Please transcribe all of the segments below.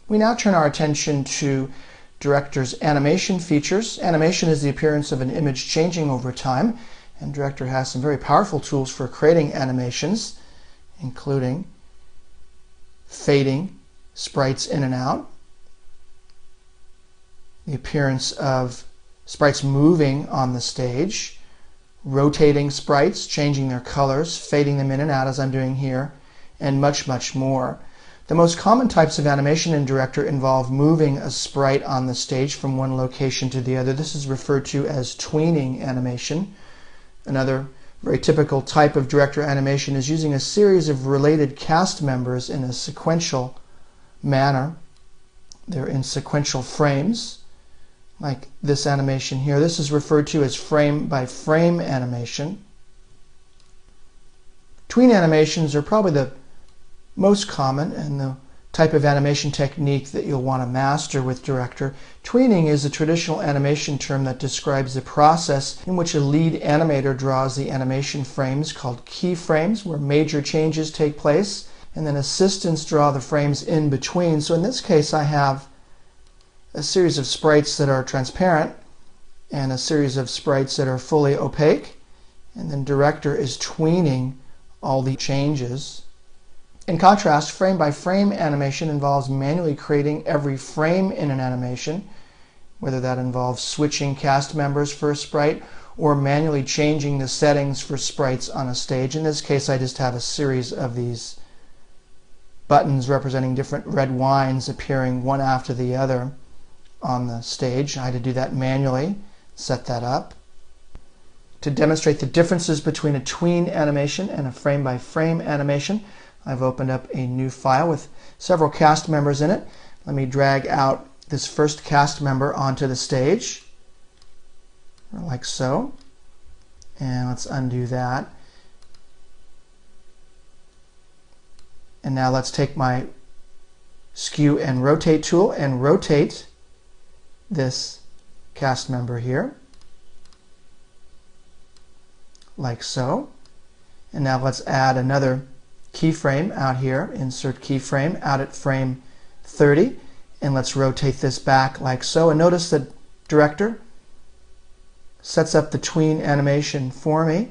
We now turn our attention to Director's animation features. Animation is the appearance of an image changing over time, and Director has some very powerful tools for creating animations, including fading sprites in and out, the appearance of sprites moving on the stage, rotating sprites, changing their colors, fading them in and out as I'm doing here, and much, much more. The most common types of animation in Director involve moving a sprite on the stage from one location to the other. This is referred to as tweening animation. Another very typical type of Director animation is using a series of related cast members in a sequential manner. They're in sequential frames, like this animation here. This is referred to as frame-by-frame animation. Tween animations are probably the most common and the type of animation technique that you'll want to master with Director. Tweening is a traditional animation term that describes the process in which a lead animator draws the animation frames called keyframes, where major changes take place, and then assistants draw the frames in between. So in this case I have a series of sprites that are transparent and a series of sprites that are fully opaque, and then Director is tweening all the changes. In contrast, frame-by-frame animation involves manually creating every frame in an animation, whether that involves switching cast members for a sprite or manually changing the settings for sprites on a stage. In this case, I just have a series of these buttons representing different red wines appearing one after the other on the stage. I had to do that manually, set that up. To demonstrate the differences between a tween animation and a frame-by-frame animation, I've opened up a new file with several cast members in it. Let me drag out this first cast member onto the stage, like so. And let's undo that. And now let's take my skew and rotate tool and rotate this cast member here, like so. And now let's add another keyframe out here, insert keyframe out at frame 30, and let's rotate this back like so. And notice that Director sets up the tween animation for me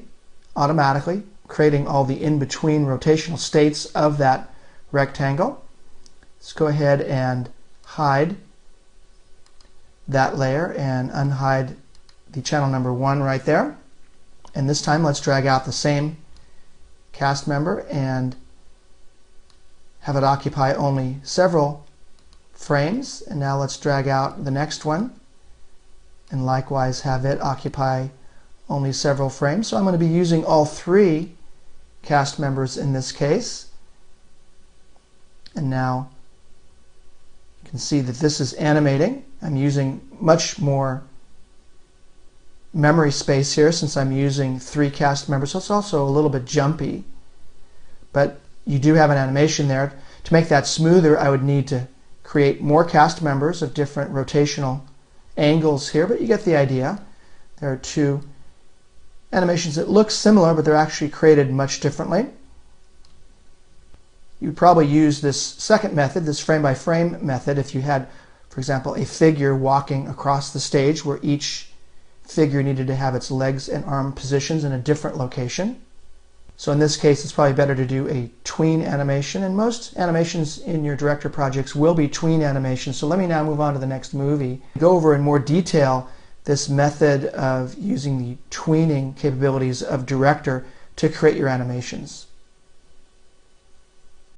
automatically, creating all the in-between rotational states of that rectangle. Let's go ahead and hide that layer and unhide the channel number 1 right there. And this time let's drag out the same cast member and have it occupy only several frames. And now let's drag out the next one and likewise have it occupy only several frames. So I'm going to be using all 3 cast members in this case. And now you can see that this is animating. I'm using much more memory space here since I'm using 3 cast members, so it's also a little bit jumpy, but you do have an animation there. To make that smoother, I would need to create more cast members of different rotational angles here, but you get the idea. There are 2 animations that look similar, but they're actually created much differently. You'd probably use this second method, this frame-by-frame method, if you had, for example, a figure walking across the stage where each figure needed to have its legs and arm positions in a different location. So in this case, it's probably better to do a tween animation, and most animations in your Director projects will be tween animations. So let me now move on to the next movie. Go over in more detail this method of using the tweening capabilities of Director to create your animations.